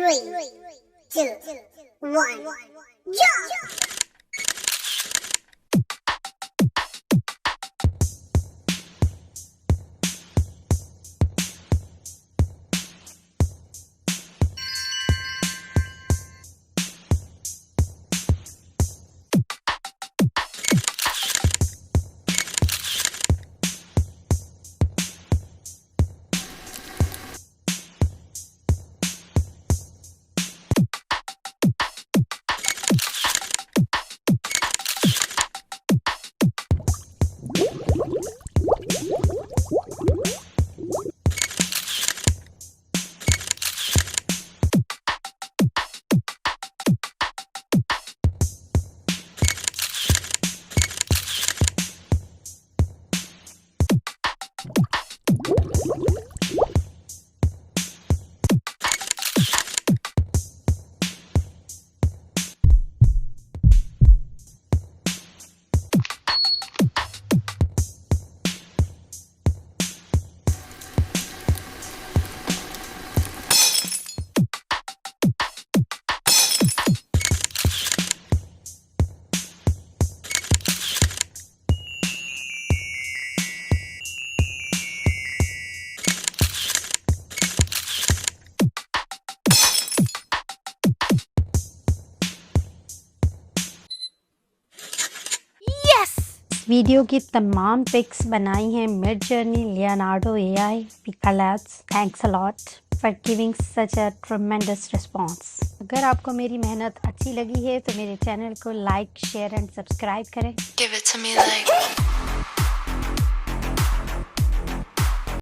3, 2, 1, jump! Video की तमाम pics बनाई हैं mid journey Leonardo AI pixels. Thanks a lot for giving such a ट्रेमेंडस response. अगर आपको मेरी मेहनत अच्छी लगी है तो मेरे चैनल को लाइक शेयर एंड सब्सक्राइब करें। Give it to me like